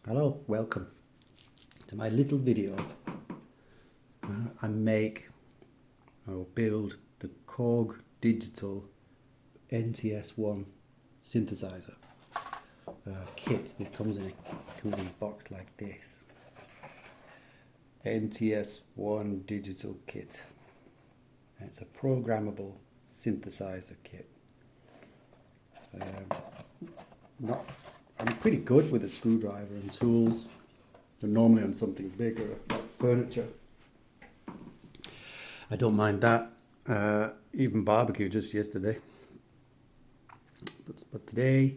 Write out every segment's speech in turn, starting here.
Hello, welcome to my little video. I build the Korg digital NTS-1 synthesizer kit that comes in a box like this. NTS-1 digital kit. And it's a programmable synthesizer kit. I'm pretty good with a screwdriver and tools. They're normally on something bigger, like furniture. I don't mind that. Even barbecue just yesterday. But today,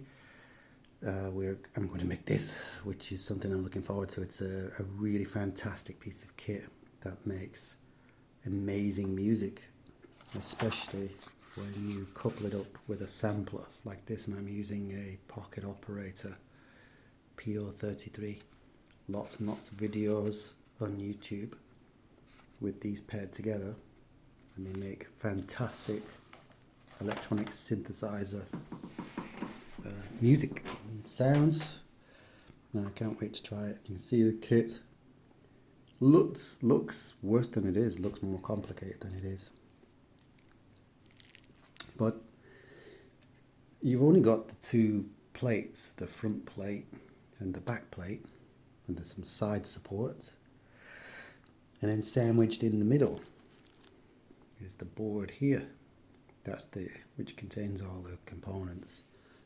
I'm going to make this, which is something I'm looking forward to. It's a really fantastic piece of kit that makes amazing music, especially when you couple it up with a sampler like this, and I'm using a pocket operator PO33. Lots and lots of videos on YouTube with these paired together, and they make fantastic electronic synthesizer music and sounds. And I can't wait to try it. You can see the kit looks worse than it is, looks more complicated than it is. But you've only got the two plates, the front plate and the back plate, and there's some side supports. And then sandwiched in the middle is the board here. That's which contains all the components.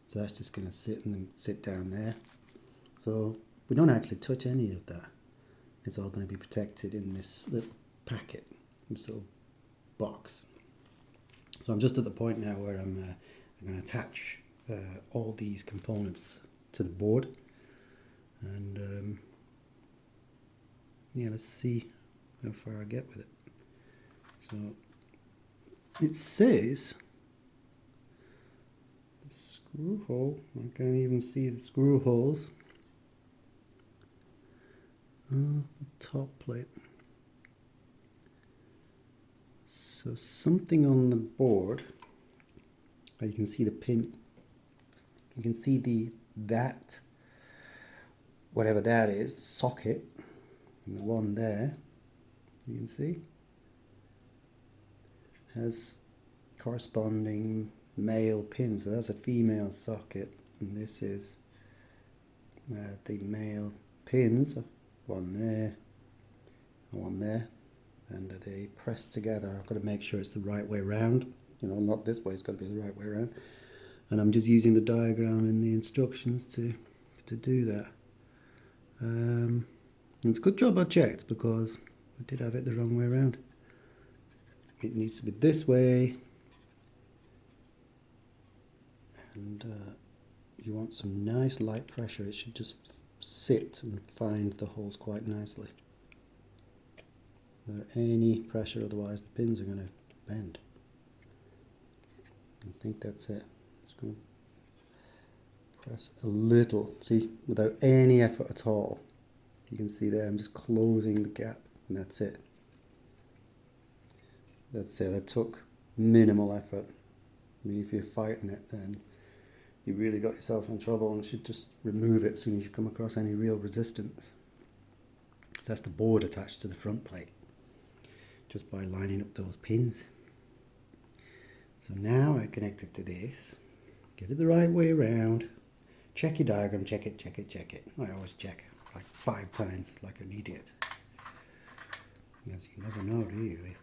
So that's just going to sit down there. So we don't actually touch any of that. It's all going to be protected in this little packet, this little box. So I'm just at the point now where I'm going to attach all these components to the board, and yeah, let's see how far I get with it. So it says the screw hole. I can't even see the screw holes. The top plate. So something on the board, you can see the pin, you can see that whatever that is, socket, and the one there, you can see, has corresponding male pins. So that's a female socket, and this is the male pins, one there, and one there. And they press together. I've got to make sure it's the right way around. You know, not this way, it's got to be the right way around. And I'm just using the diagram in the instructions to do that. And it's a good job I checked, because I did have it the wrong way around. It needs to be this way. And you want some nice light pressure. It should just sit and find the holes quite nicely. Without any pressure, otherwise the pins are going to bend. I think that's it. Just going to press a little, see, without any effort at all. You can see there I'm just closing the gap, and that's it. That's it. That took minimal effort. I mean, if you're fighting it, then you really got yourself in trouble, and should just remove it as soon as you come across any real resistance. So that's the board attached to the front plate, just by lining up those pins. So now I connect it to this, get it the right way around, check your diagram, check it. I always check like 5 times like an idiot, because you never know, do you, if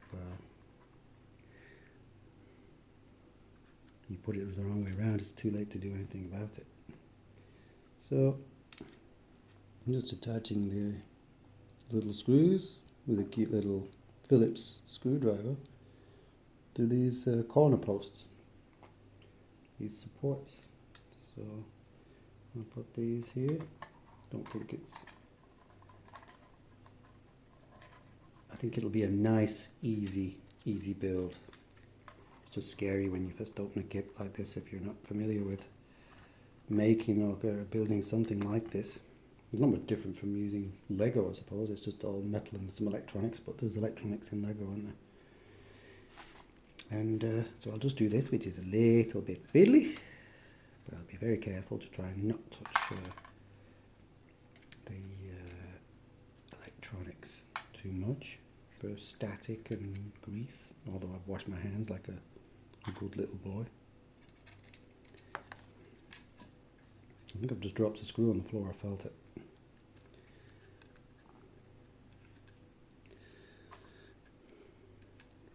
you put it the wrong way around, it's too late to do anything about it. So I'm just attaching the little screws with a cute little Phillips screwdriver to these corner posts, these supports. So I'll put these here. I think it'll be a nice, easy build. It's just scary when you first open a kit like this if you're not familiar with making or building something like this. It's not much different from using Lego, I suppose. It's just all metal and some electronics, but there's electronics in Lego, aren't there? And so I'll just do this, which is a little bit fiddly, but I'll be very careful to try and not touch the electronics too much. Bit of static and grease, although I've washed my hands like a good little boy. I think I've just dropped a screw on the floor, I felt it.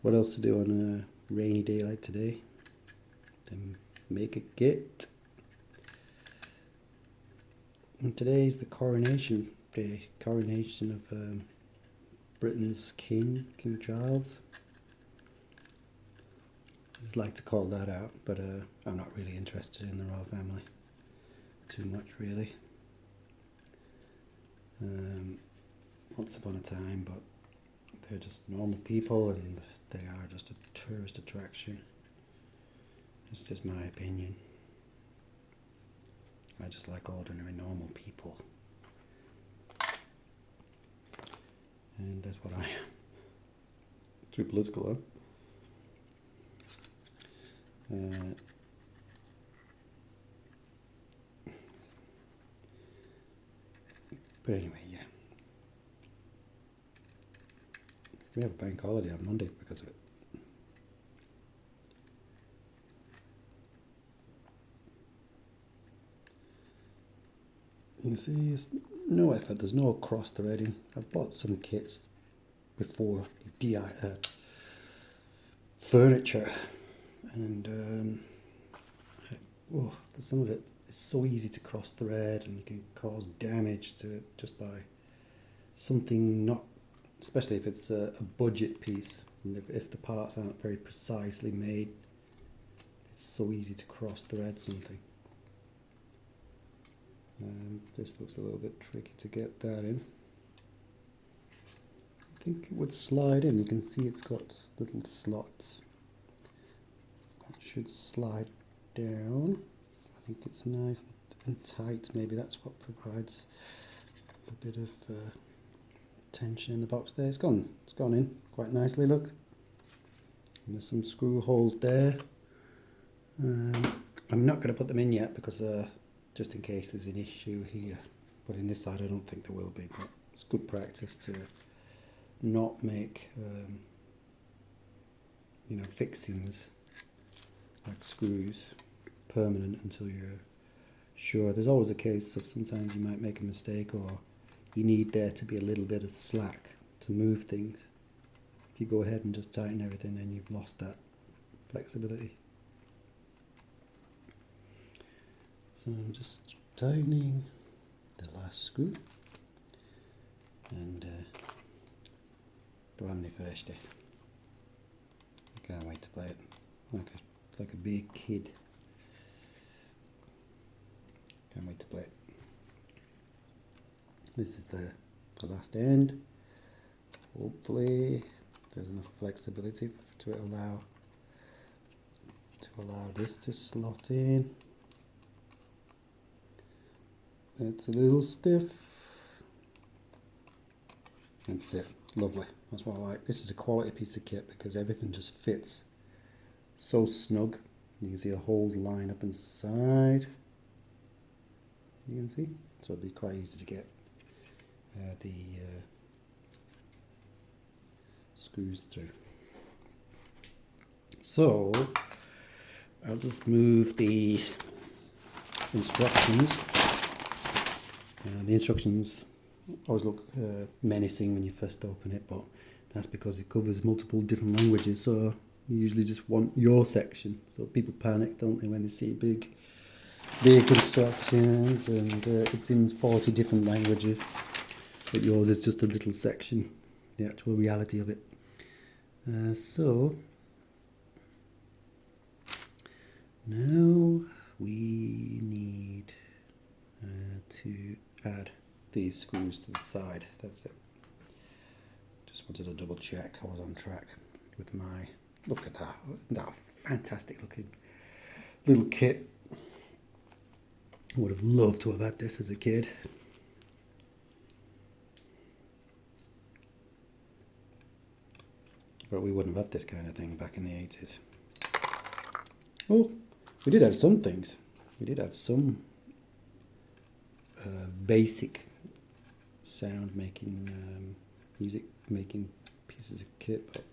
What else to do on a rainy day like today? Then make a kit. And today's the coronation day, coronation of Britain's king, King Charles. I'd like to call that out, but I'm not really interested in the royal family too much, really. Once upon a time, but they're just normal people and they are just a tourist attraction. It's just my opinion. I just like ordinary normal people. And that's what I am. Too political, huh? But anyway, yeah. We have a bank holiday on Monday because of it. You can see it's no effort, there's no cross threading. I've bought some kits before furniture, and some of it is so easy to cross thread, and you can cause damage to it just by something not, especially if it's a budget piece, and if the parts aren't very precisely made, it's so easy to cross thread something. This looks a little bit tricky to get that in. I think it would slide in. You can see it's got little slots. That should slide down. I think it's nice and tight. Maybe that's what provides a bit of tension in the box there. It's gone in quite nicely, look. And there's some screw holes there. I'm not going to put them in yet because just in case there's an issue here, but in this side I don't think there will be, but it's good practice to not make fixings like screws permanent until you're sure. There's always a case of sometimes you might make a mistake, or you need there to be a little bit of slack to move things. If you go ahead and just tighten everything, then you've lost that flexibility. So I'm just tightening the last screw, and doamne ferește. I can't wait to play it like a big kid. Can't wait to play it. This is the last end. Hopefully there's enough flexibility to allow this to slot in. It's a little stiff. That's it. Lovely. That's what I like. This is a quality piece of kit because everything just fits so snug. You can see the holes line up inside. You can see. So it'll be quite easy to get the screws through. So I'll just move the instructions. The instructions always look menacing when you first open it, but that's because it covers multiple different languages, so you usually just want your section. So people panic, don't they, when they see big instructions, and it's in 40 different languages, but yours is just a little section, the actual reality of it. So now we need to add these screws to the side. That's it. Just wanted to double check I was on track with my, look at that, that fantastic looking little kit. I would have loved to have had this as a kid. But we wouldn't have had this kind of thing back in the 80s. Oh, we did have some things. We did have some basic sound making, music making pieces of kit, but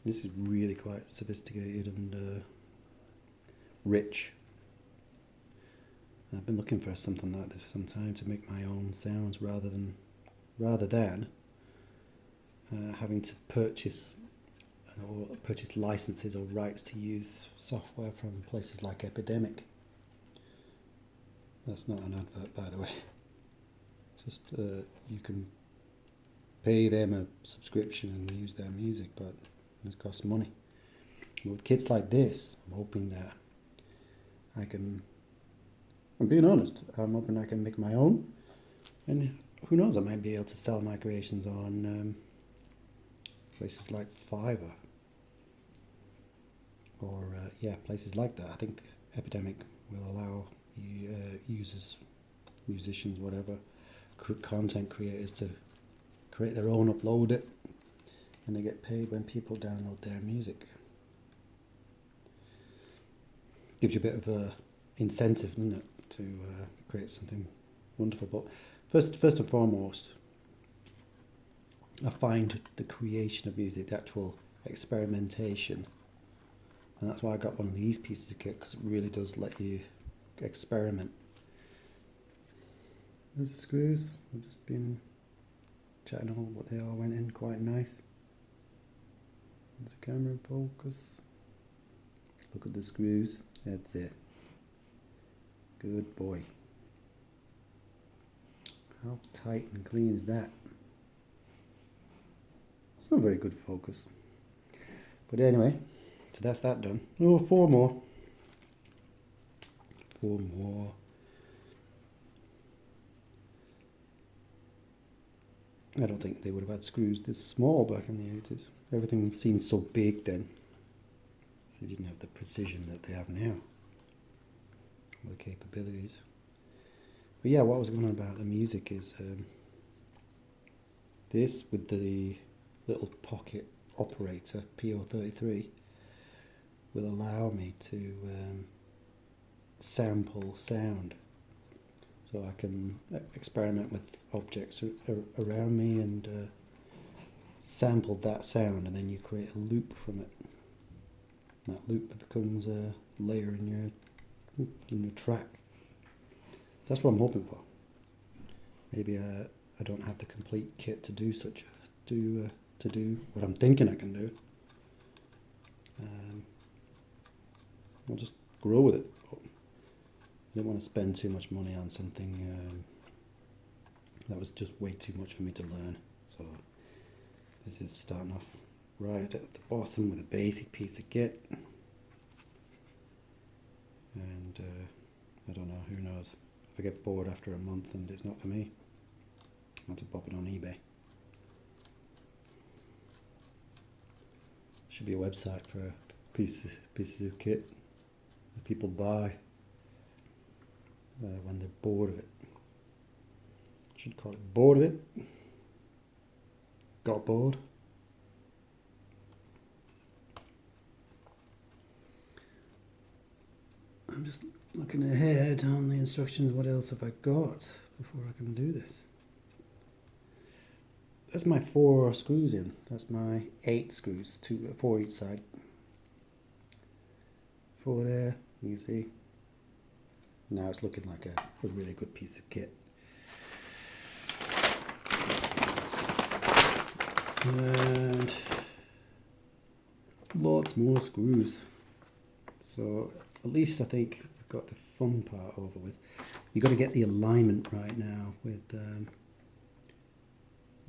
this is really quite sophisticated and rich. I've been looking for something like this for some time to make my own sounds rather than having to purchase licenses or rights to use software from places like Epidemic. That's not an advert, by the way. Just you can pay them a subscription and use their music, but it costs money. But with kits like this, I'm hoping that I'm being honest, I'm hoping I can make my own, and who knows, I might be able to sell my creations on places like Fiverr or places like that. I think Epidemic will allow users, musicians, whatever, content creators to create their own, upload it, and they get paid when people download their music. Gives you a bit of a incentive, doesn't it, to create something wonderful. But first and foremost, I find the creation of music, the actual experimentation, and that's why I got one of these pieces of kit, because it really does let you experiment. There's the screws. I've just been chatting on what they all went in, quite nice. There's the camera in focus. Look at the screws. That's it. Good boy. How tight and clean is that? It's not very good focus. But anyway, so that's that done. Oh, four more. I don't think they would have had screws this small back in the 80s. Everything seemed so big then. So they didn't have the precision that they have now. All the capabilities. But yeah, what I was going on about the music is this with the little pocket operator, PO33, will allow me to sample sound. So I can experiment with objects around me and sample that sound, and then you create a loop from it. And that loop becomes a layer in your track. That's what I'm hoping for. Maybe I don't have the complete kit to do to do what I'm thinking I can do. I'll just grow with it. I don't want to spend too much money on something that was just way too much for me to learn. So this is starting off right at the bottom with a basic piece of kit. And I don't know, who knows. If I get bored after a month and it's not for me, I'll have to pop it on eBay. Should be a website for pieces of kit that people buy when they're bored of it. Should call it bored of it. Got bored. I'm just looking ahead on the instructions. What else have I got before I can do this? That's my 4 screws in. That's my 8 screws, 4 each side. 4 there, you can see. Now it's looking like a really good piece of kit. And lots more screws. So at least I think I've got the fun part over with. You've got to get the alignment right now with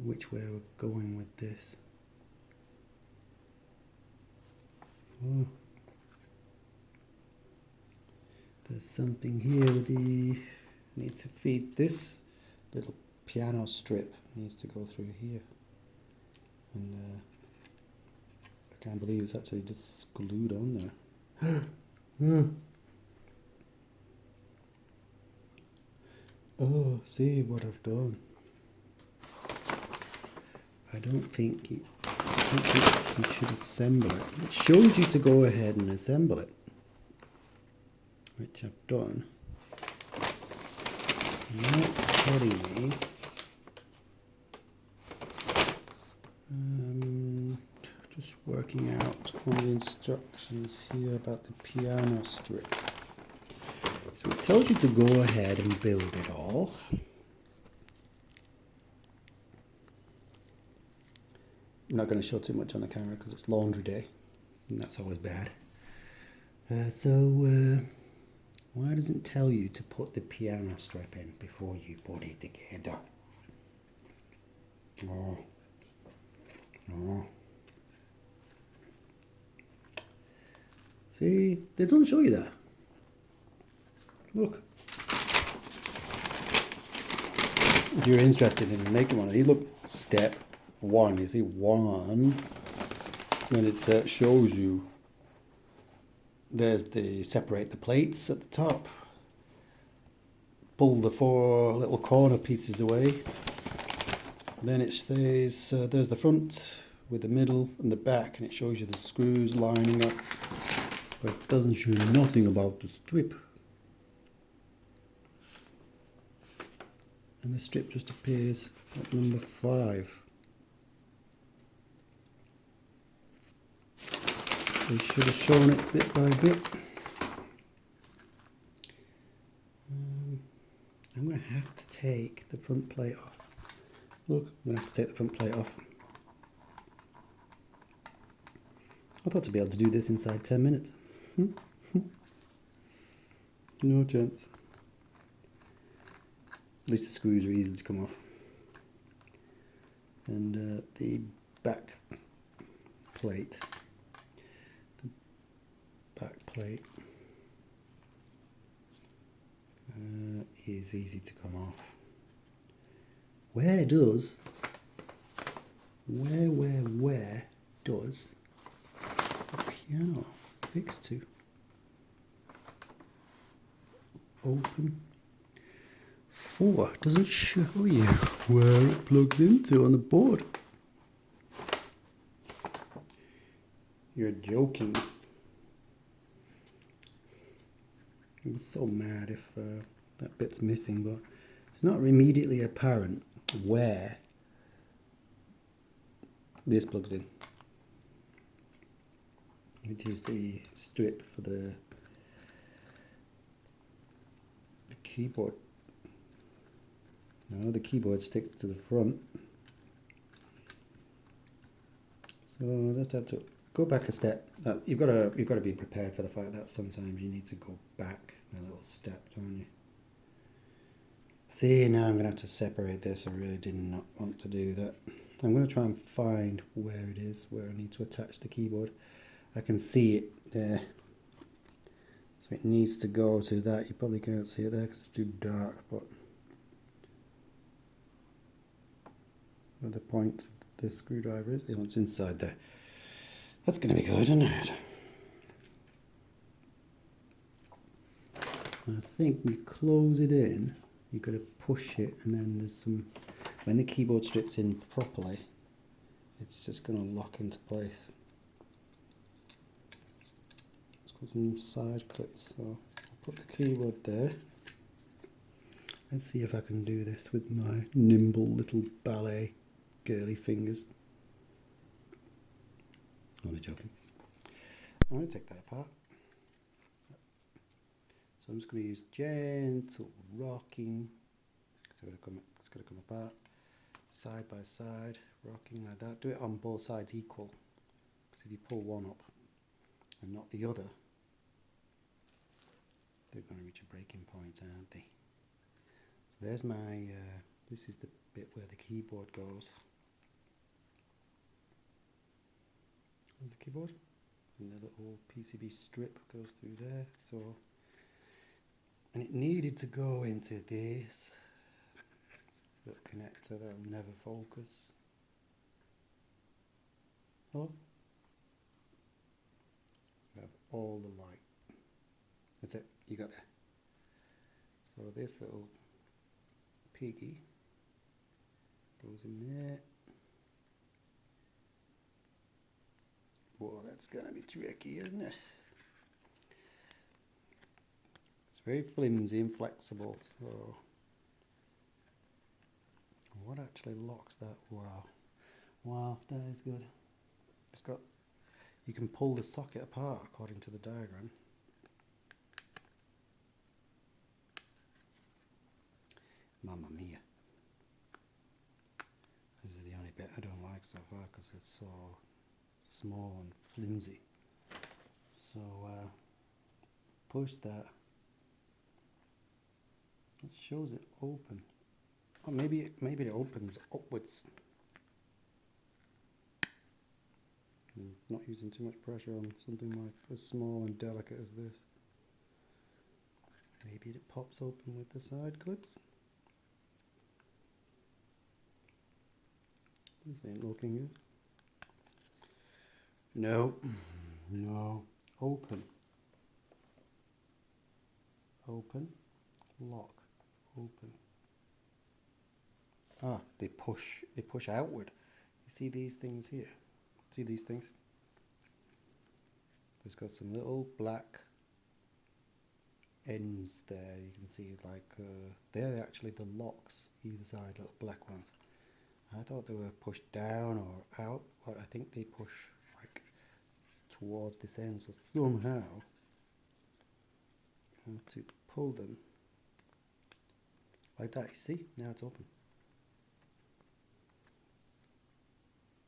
which way we're going with this. Oh. There's something here with the, need to feed this little piano strip, needs to go through here. And I can't believe it's actually just glued on there. Oh, see what I've done. I don't think you should assemble it. It shows you to go ahead and assemble it, which I've done. Now it's telling me looking out on the instructions here about the piano strip. So it tells you to go ahead and build it all. I'm not going to show too much on the camera because it's laundry day, and that's always bad. Why doesn't it tell you to put the piano strip in before you put it together? Oh. See, they don't show you that. Look. If you're interested in making one of these, look, step 1. You see 1, then it shows you. There's the separate the plates at the top. Pull the 4 little corner pieces away. Then it says there's the front with the middle and the back, and it shows you the screws lining up. But it doesn't show you nothing about the strip. And the strip just appears at number 5. They should have shown it bit by bit. I'm going to have to take the front plate off. Look, I'm going to have to take the front plate off. I thought to be able to do this inside 10 minutes. No chance. At least the screws are easy to come off. And the back plate. Is easy to come off. Where does the piano fix to? Open. 4 doesn't show you where it plugs into on the board. You're joking. I'm so mad if that bit's missing, but it's not immediately apparent where this plugs in, which is the strip for the keyboard. No, the keyboard sticks to the front, so let's have to go back a step. You've got to be prepared for the fact that sometimes you need to go back a little step, don't you? See, now I'm going to have to separate this. I really did not want to do that. I'm going to try and find where it is, where I need to attach the keyboard. I can see it there. So it needs to go to that. You probably can't see it there because it's too dark, but where the point of the screwdriver is, it's inside there. That's going to be good, isn't it? I think when you close it in, you've got to push it, and then there's some, when the keyboard strips in properly, it's just going to lock into place. It's got some side clips, so I'll put the keyboard there. Let's see if I can do this with my nimble little ballet girly fingers. I'm only joking. I'm going to take that apart. So I'm just going to use gentle rocking. So it's going to come apart, side by side, rocking like that. Do it on both sides equal, because if you pull one up and not the other, they're going to reach a breaking point, aren't they? So there's my, this is the bit where the keyboard goes. There's the keyboard, and the little PCB strip goes through there. So, and it needed to go into this little connector that'll never focus. Hello? We have all the light. That's it, you got there. So this little piggy goes in there. Whoa, that's gonna be tricky, isn't it? It's very flimsy and flexible, so what actually locks that? Wow, that is good. You can pull the socket apart according to the diagram. Mamma mia. This is the only bit I don't like so far because it's so small and flimsy. So push that. It shows it open. Or maybe it opens upwards. I'm not using too much pressure on something like as small and delicate as this. Maybe it pops open with the side clips. This ain't looking good. No, no. Open. Open. Lock. Open. Ah, they push outward. You see these things here? See these things? There's got some little black ends there. You can see like they're actually the locks either side, little black ones. I thought they were pushed down or out, but I think they push like towards this end. So somehow I have to pull them like that. You see? Now it's open.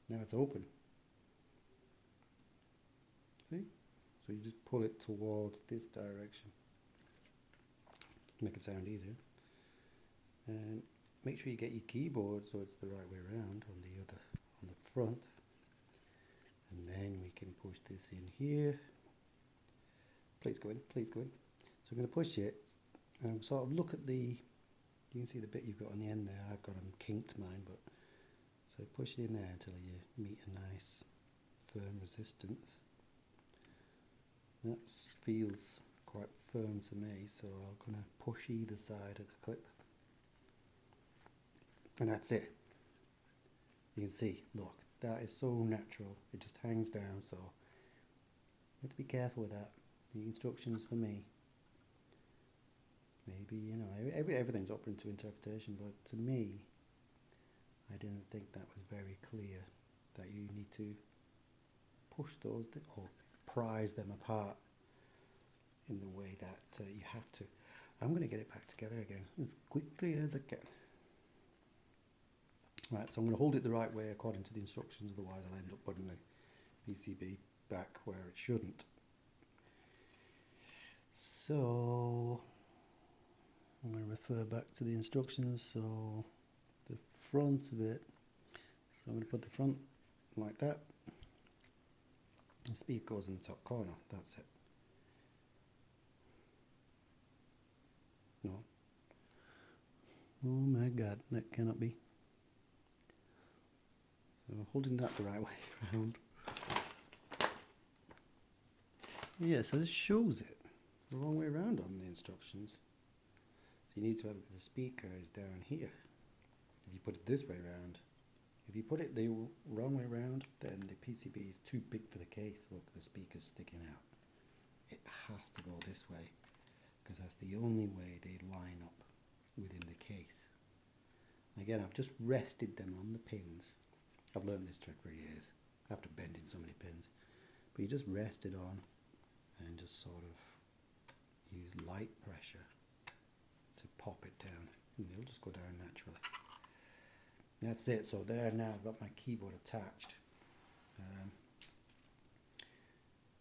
Now it's open. See? So you just pull it towards this direction. Make it sound easier. And make sure you get your keyboard so it's the right way around on the front. And then we can push this in here. Please go in, please go in. So I'm going to push it and sort of look at you can see the bit you've got on the end there. I've got them kinked mine, but so push it in there until you meet a nice firm resistance. That feels quite firm to me, so I'm going to push either side of the clip. And that's it. You can see, look, that is so natural. It just hangs down, so you have to be careful with that. The instructions for me. Maybe, you know, everything's open to interpretation, but to me, I didn't think that was very clear, that you need to push those or prise them apart in the way that you have to. I'm going to get it back together again as quickly as I can. Right, so I'm going to hold it the right way according to the instructions, otherwise I'll end up putting the PCB back where it shouldn't. So I'm going to refer back to the instructions. So the front of it, so I'm going to put the front like that. The speaker goes in the top corner, that's it. No. Oh my god, that cannot be. So holding that the right way around. Yeah, so this shows it the wrong way around on the instructions. So you need to have the speaker is down here. If you put it this way around, if you put it the wrong way around, then the PCB is too big for the case. Look, the speaker's sticking out. It has to go this way, because that's the only way they line up within the case. Again, I've just rested them on the pins. I've learned this trick for years, after bending so many pins. But you just rest it on and just sort of use light pressure to pop it down, and it'll just go down naturally. That's it. So there now I've got my keyboard attached.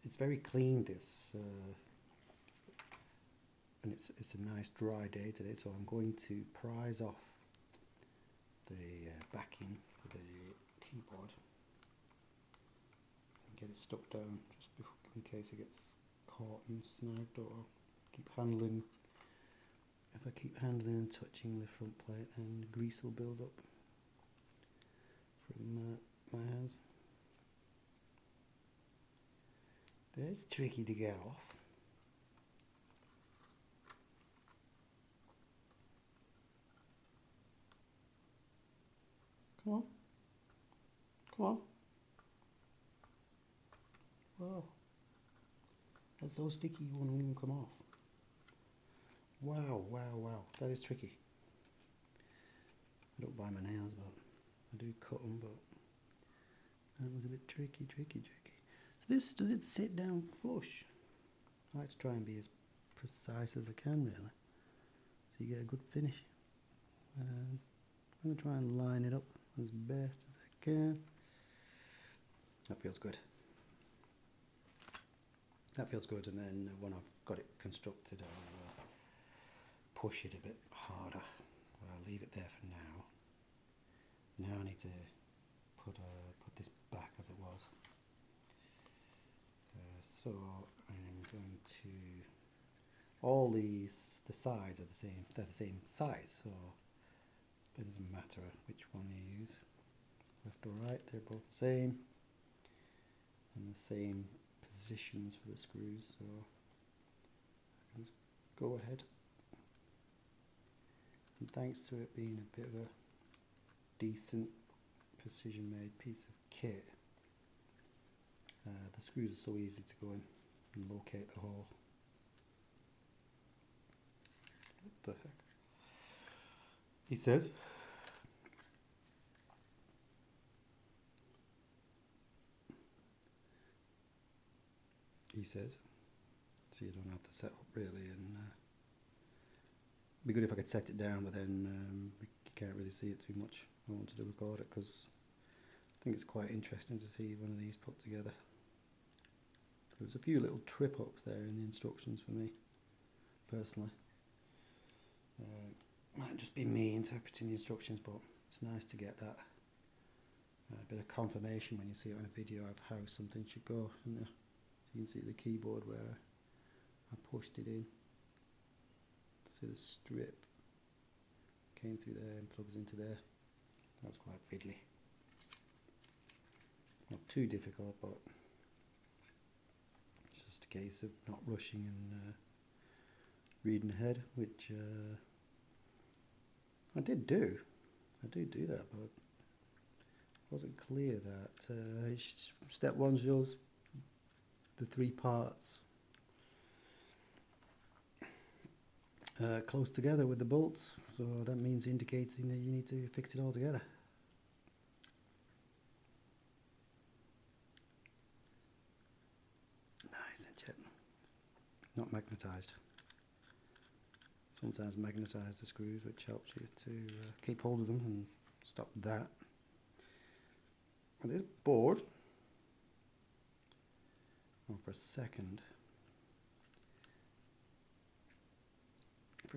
It's very clean, this, and it's a nice dry day today, so I'm going to prise off the backing for the keyboard and get it stuck down just before, in case it gets caught and snagged, or keep handling. If I keep handling and touching the front plate, then grease will build up from my hands. That's tricky to get off. Come on. Come on. Wow. That's so sticky it won't even come off. Wow, wow, wow. That is tricky. I don't bite my nails, but I do cut them, but that was a bit tricky. So does it sit down flush? I like to try and be as precise as I can, really, so you get a good finish. I'm going to try and line it up as best as I can. That feels good. That feels good, and then when I've got it constructed, I'll push it a bit harder, but I'll leave it there for now. Now I need to put this back as it was. So I'm going to, all the sides are the same, they're the same size, so it doesn't matter which one you use. Left or right, they're both the same, and the same positions for the screws, so I can just go ahead. And thanks to it being a bit of a decent precision made piece of kit, the screws are so easy to go in and locate the hole. What the heck? He says. So you don't have to set up really, and it'd be good if I could set it down, but then you can't really see it too much. I wanted to record it because I think it's quite interesting to see one of these put together. There's a few little trip ups there in the instructions for me, personally. Might just be me interpreting the instructions, but it's nice to get that bit of confirmation when you see it on a video of how something should go, isn't it? So you can see the keyboard where I pushed it in. See the strip came through there and plugs into there. That was quite fiddly. Not too difficult, but it's just a case of not rushing and reading ahead, which I did do. I do that, but it wasn't clear that step 1 shows the 3 parts close together with the bolts, so that means indicating that you need to fix it all together. Nice and gentle. Not magnetized. Sometimes magnetize the screws, which helps you to keep hold of them and stop that. And this board, for a second, I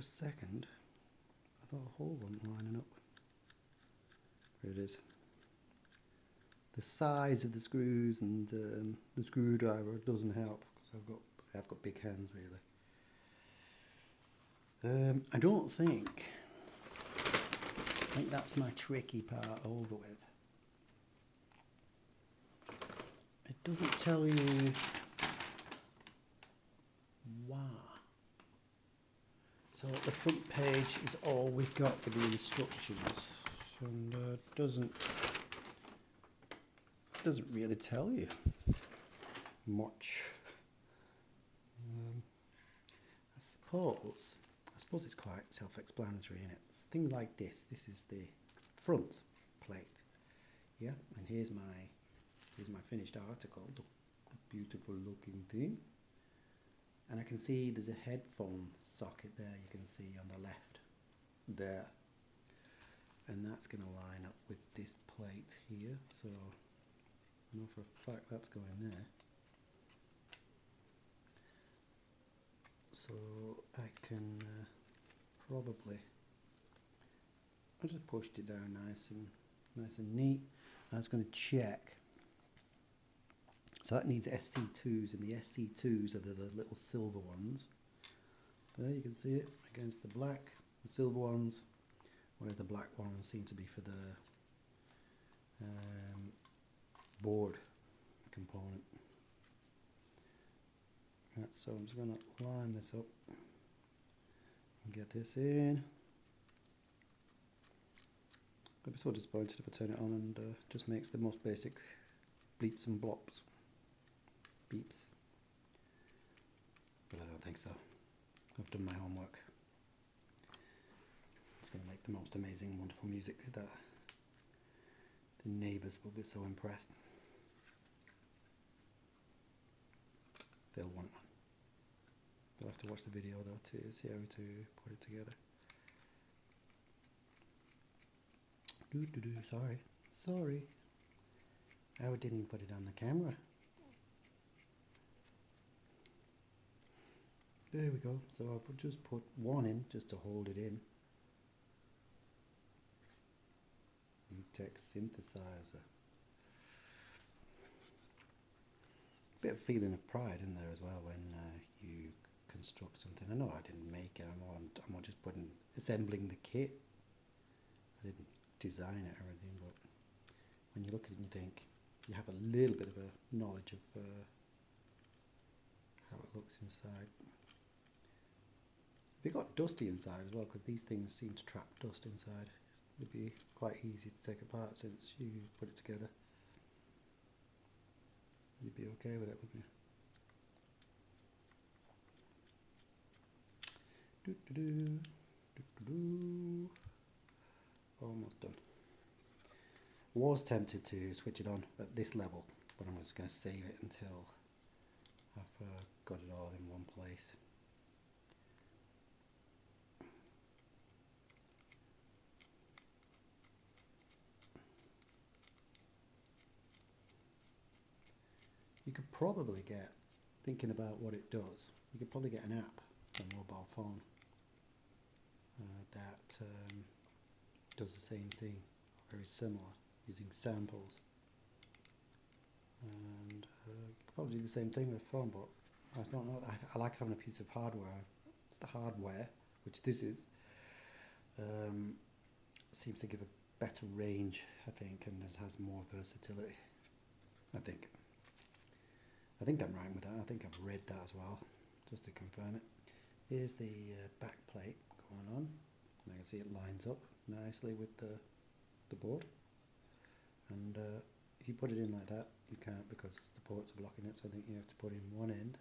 thought a hole wasn't lining up. Here it is. The size of the screws and the screwdriver doesn't help because I've got big hands, really. I think that's my tricky part over with. It doesn't tell you why. So the front page is all we've got for the instructions, and doesn't really tell you much. I suppose it's quite self-explanatory, and it's things like this. This is the front plate, yeah, and here's my finished article, the beautiful looking thing. And I can see there's a headphone socket there, you can see on the left there, and that's going to line up with this plate here, so I know for a fact that's going there. So I can probably, I just pushed it down nice and neat. I was going to check. So that needs SC2s, and the SC2s are the little silver ones. There you can see it against the black, the silver ones, whereas the black ones seem to be for the board component. Right, so I'm just going to line this up and get this in. I'd be so disappointed if I turn it on and just makes the most basic bleeps and blops. Beeps. But I don't think so. I've done my homework. It's going to make the most amazing, wonderful music that the neighbours will be so impressed. they'll want one. They'll have to watch the video though to see how to put it together. Sorry. I didn't put it on the camera. There we go. So I've just put one in just to hold it in. Tekt synthesizer. Bit of feeling of pride in there as well when you construct something. I know I didn't make it. I'm more just assembling the kit. I didn't design it or anything, but when you look at it and you think, you have a little bit of a knowledge of how it looks inside. It got dusty inside as well, because these things seem to trap dust inside. It'd be quite easy to take apart since you put it together. You'd be okay with it, wouldn't you? Almost done. Was tempted to switch it on at this level, but I'm just going to save it until I've got it all in one place. You could probably get, thinking about what it does, you could probably get an app on a mobile phone that does the same thing, very similar, using samples. And you could probably do the same thing with a phone, but I don't know. I like having a piece of hardware. It's the hardware, which this is, seems to give a better range, I think, and it has more versatility, I think. I think I'm right with that. I think I've read that as well, just to confirm it. Here's the back plate going on. And I can see it lines up nicely with the board. And if you put it in like that, you can't, because the ports are blocking it. So I think you have to put in one end.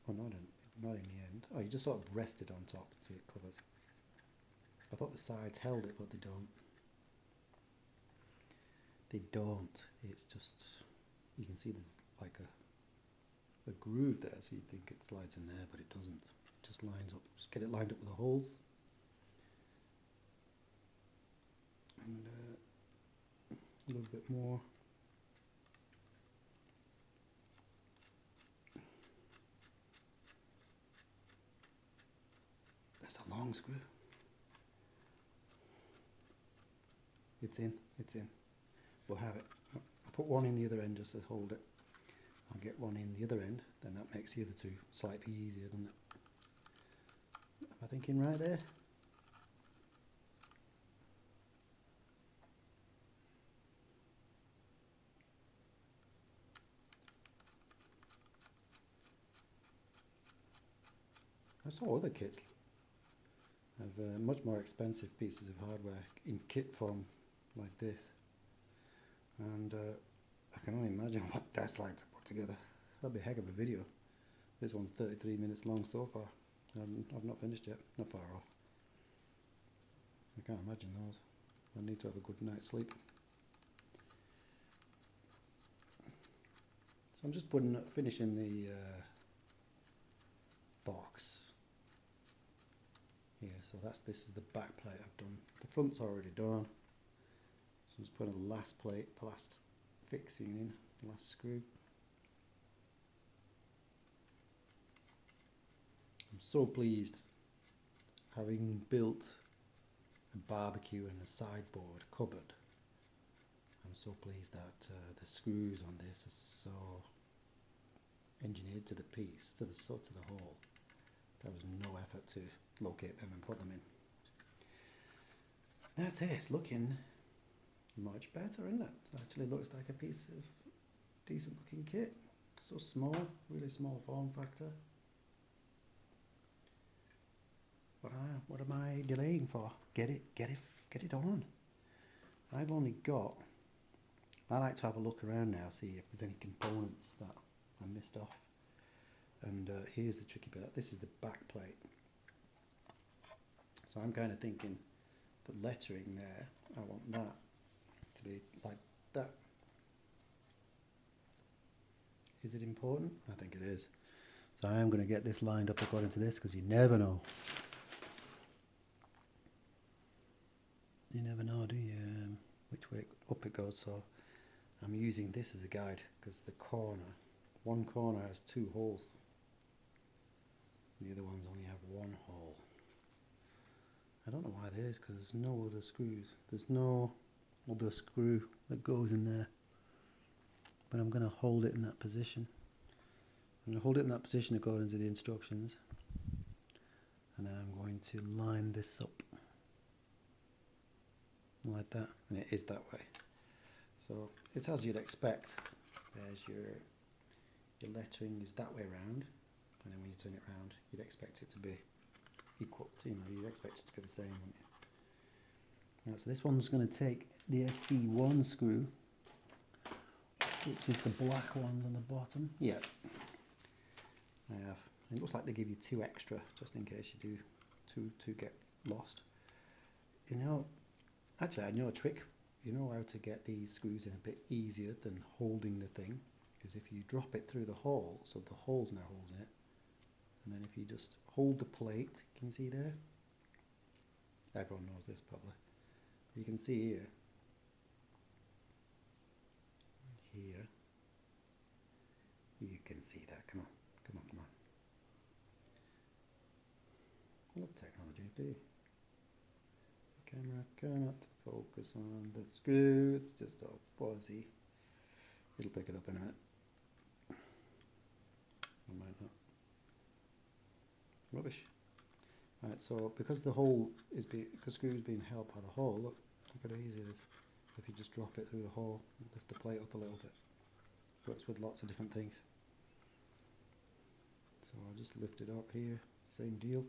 Oh, not in the end. Oh, you just sort of rest it on top so it covers. I thought the sides held it, but they don't. They don't. It's just, you can see there's like a groove there, so you think it slides in there, but it doesn't. It just lines up. Just get it lined up with the holes. And a little bit more. That's a long screw. It's in. We'll have it. I'll put one in the other end just to hold it. I'll get one in the other end, then that makes the other two slightly easier, doesn't it? Am I thinking right there? I saw other kits have much more expensive pieces of hardware in kit form like this, and I can only imagine what that's like to put together. That'll be a heck of a video. This one's 33 minutes long so far. I've not finished yet, not far off. I can't imagine those. I need to have a good night's sleep. So I'm just finishing the box here. So this is the back plate I've done. The front's already done. So I'm just putting the last plate, the last fixing in, the last screw. I'm so pleased, having built a barbecue and a sideboard cupboard. I'm so pleased that the screws on this are so engineered to the piece, to the hole. There was no effort to locate them and put them in. That's it. It's looking much better, isn't it? It actually looks like a piece of decent looking kit. So small, really small form factor. What am I delaying for? Get it on. I've only got. I like to have a look around now, see if there's any components that I missed off. And here's the tricky bit. This is the back plate. So I'm kind of thinking the lettering there, I want that to be like that. Is it important? I think it is. So I am going to get this lined up according to this, because you never know. You never know, do you? Which way up it goes. So I'm using this as a guide, because the corner, one corner has 2 holes. The other ones only have 1 hole. I don't know why there is, because there's no other screws. There's no other screw that goes in there. But I'm going to hold it in that position. I'm going to hold it in that position according to the instructions. And then I'm going to line this up. Like that. And it is that way. So it's as you'd expect. There's your lettering is that way round. And then when you turn it round, you'd expect it to be equal. You know, you'd expect it to be the same, wouldn't you? Right, so this one's going to take the SC1 screw, which is the black ones on the bottom. Yeah, I have. It looks like they give you 2 extra, just in case you do two get lost. You know, actually I know a trick. You know how to get these screws in a bit easier than holding the thing, is if you drop it through the hole, so the hole's now holding it, and then if you just hold the plate, can you see there? Everyone knows this probably. You can see here, you can see that. Come on, come on, come on. I love technology, do you? The camera cannot focus on the screw, it's just all fuzzy. It'll pick it up in a minute. It might not. Rubbish. Right, so because the hole is because screw is being held by the hole, look how easy it is. If you just drop it through the hole, lift the plate up a little bit. Works with lots of different things. So I'll just lift it up here, same deal.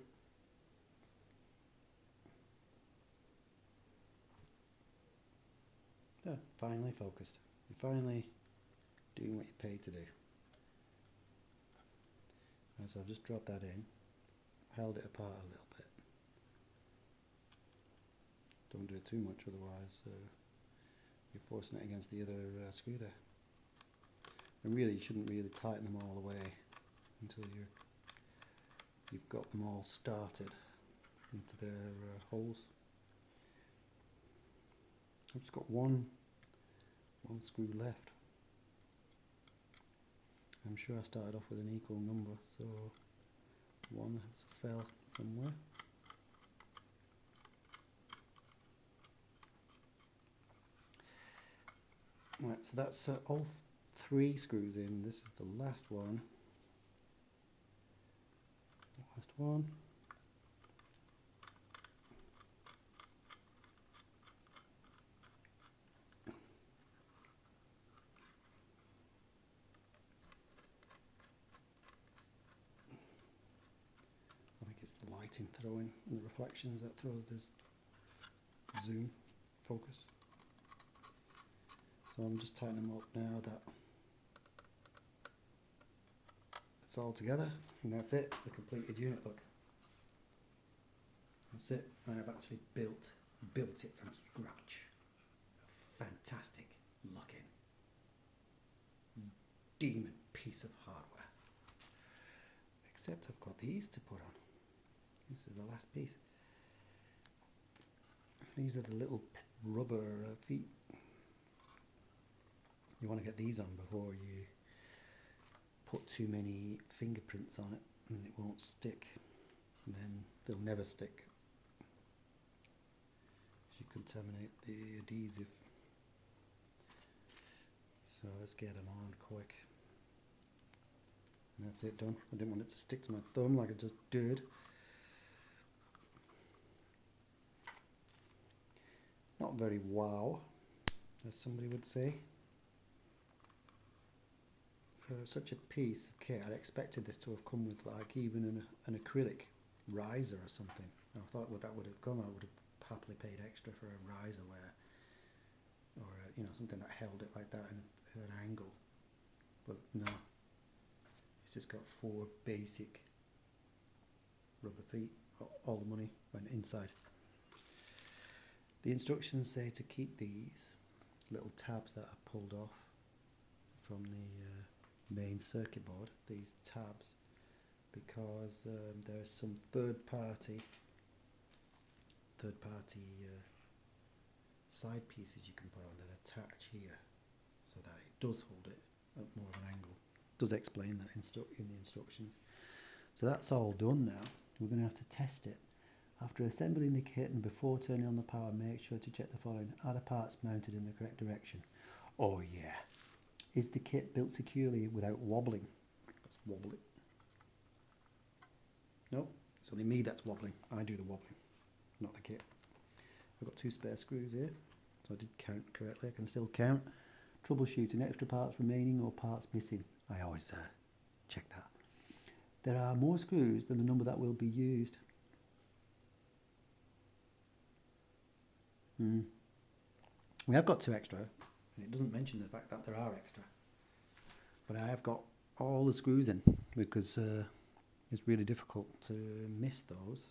Yeah, finally focused. You're finally doing what you're paid to do. And so I've just dropped that in, held it apart a little bit. Don't do it too much, otherwise you're forcing it against the other screw there. And really, you shouldn't really tighten them all the way until you've got them all started into their holes. I've just got one screw left. I'm sure I started off with an equal number, so one has fell somewhere. Right, so that's all 3 screws in. This is the last one. Last one. I think it's the lighting throwing and the reflections that throw this zoom focus. So I'm just tightening them up now that it's all together, and that's it, the completed unit. Look, that's it. I have actually built it from scratch. A fantastic looking demon piece of hardware. Except I've got these to put on. This is the last piece. These are the little rubber feet. You want to get these on before you put too many fingerprints on it, and it won't stick, and then they'll never stick. You contaminate the adhesive. So let's get them on quick. And that's it, done. I didn't want it to stick to my thumb like I just did. Not very wow, as somebody would say. For such a piece of kit, I'd expected this to have come with like even an acrylic riser or something. I thought that would have come. I would have happily paid extra for a riser or you know, something that held it like that in an angle. But no, it's just got 4 basic rubber feet. All the money went inside. The instructions say to keep these little tabs that are pulled off from the main circuit board, these tabs, because there are some third-party side pieces you can put on that attach here, so that it does hold it at more of an angle. It does explain that in the instructions. So that's all done now. We're going to have to test it. After assembling the kit and before turning on the power, make sure to check the following. Are the parts mounted in the correct direction? Oh yeah. Is the kit built securely without wobbling? Let's wobble it. No, it's only me that's wobbling. I do the wobbling, not the kit. I've got 2 spare screws here, so I did count correctly. I can still count. Troubleshooting, extra parts remaining or parts missing. I always check that. There are more screws than the number that will be used. We have got 2 extra, and it doesn't mention the fact that there are extra. But I have got all the screws in, because it's really difficult to miss those.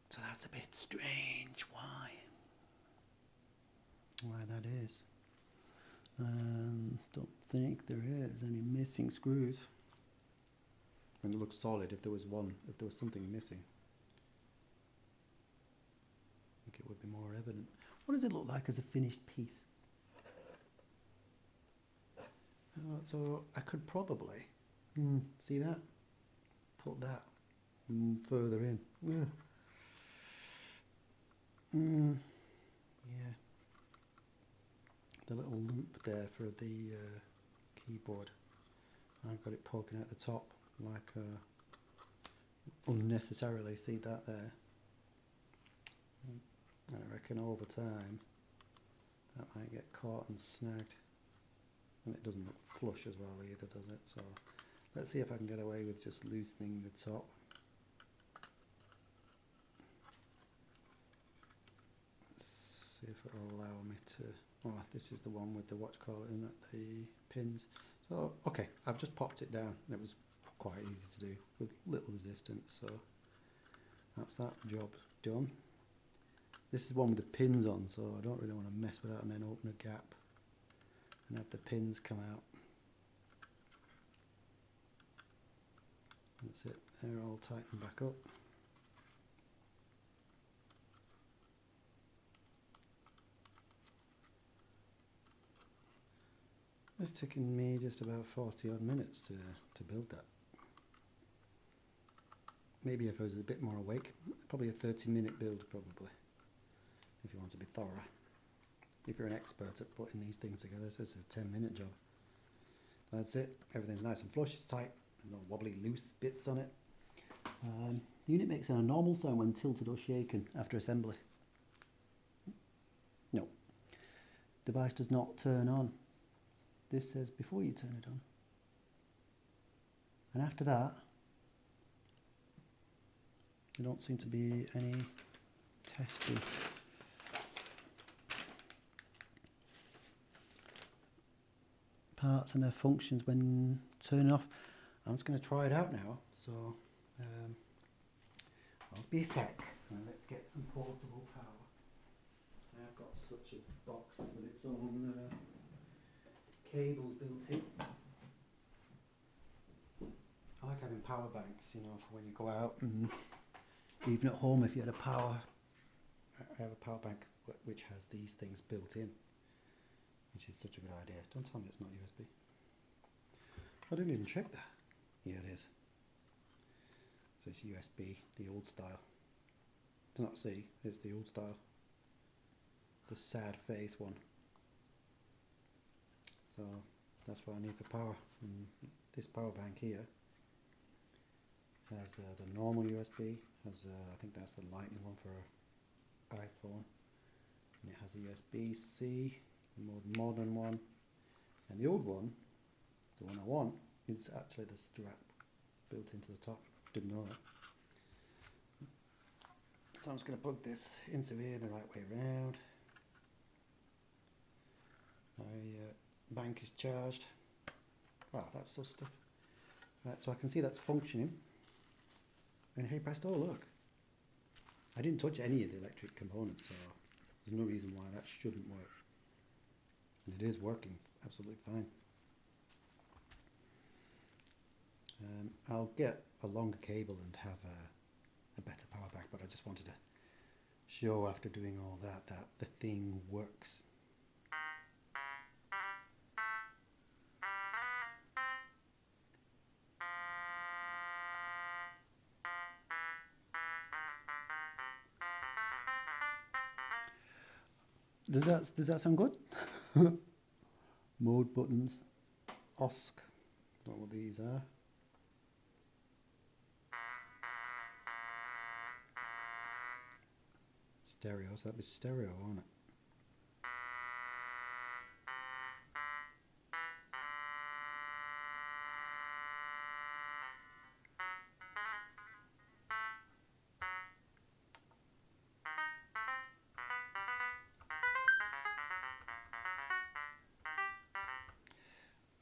So that's a bit strange. Why that is. Don't think there is any missing screws. And it looks solid. If there was something missing, I think it would be more evident. What does it look like as a finished piece? So I could probably see that. Put that further in. Yeah. The little loop there for the keyboard. I've got it poking out the top, like unnecessarily. See that there? And I reckon over time that might get caught and snagged. And it doesn't look flush as well either, does it? So let's see if I can get away with just loosening the top. Let's see if it'll allow me to... Oh, this is the one with the in at the pins. So, okay, I've just popped it down. It was quite easy to do with little resistance, so that's that job done. This is one with the pins on, so I don't really want to mess with that and then open a gap and have the pins come out. That's it, they're all tightened back up. It's taken me just about 40 odd minutes to build that. Maybe if I was a bit more awake, probably a 30-minute build probably, if you want to be thorough. If you're an expert at putting these things together, so it's a 10-minute job. That's it, everything's nice and flush, it's tight, no wobbly loose bits on it. The unit makes a normal sound when tilted or shaken after assembly. No. Device does not turn on. This says before you turn it on. And after that, there don't seem to be any testing. Parts and their functions when turning off. I'm just going to try it out now. So, I'll be a sec and let's get some portable power. I've got such a box with its own cables built in. I like having power banks, you know, for when you go out, and even at home if you had a power. I have a power bank which has these things built in, which is such a good idea. Don't tell me it's not USB. I didn't even check that. Yeah, it is. So it's USB, the old style. Do not see, it's the old style. The sad face one. So that's what I need for power. And this power bank here has the normal USB, has I think that's the lightning one for iPhone, and it has a USB-C, the more modern one, and the old one, the one I want, is actually the strap built into the top. Didn't know that. So I'm just going to plug this into here the right way around. My bank is charged. Wow, that's so stuff. Right, so I can see that's functioning. And hey presto, look. I didn't touch any of the electric components, so there's no reason why that shouldn't work. And it is working absolutely fine. I'll get a longer cable and have a better power back, but I just wanted to show after doing all that the thing works. Does that sound good? Mode buttons, OSC, don't know what these are. Stereo, so that'd be stereo, won't it?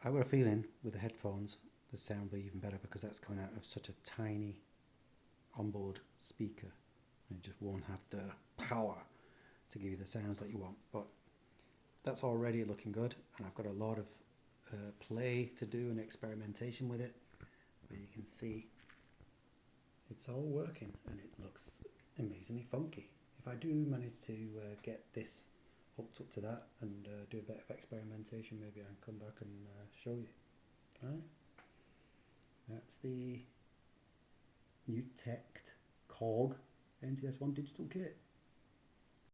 I got a feeling with the headphones the sound will be even better because that's coming out of such a tiny onboard speaker and it just won't have the power to give you the sounds that you want. But that's already looking good, and I've got a lot of play to do and experimentation with it, but you can see it's all working and it looks amazingly funky. If I do manage to get this hooked up to that and do a bit of experimentation, maybe I can come back and show you. Alright, that's the new Tekt Korg Nts-1 digital kit.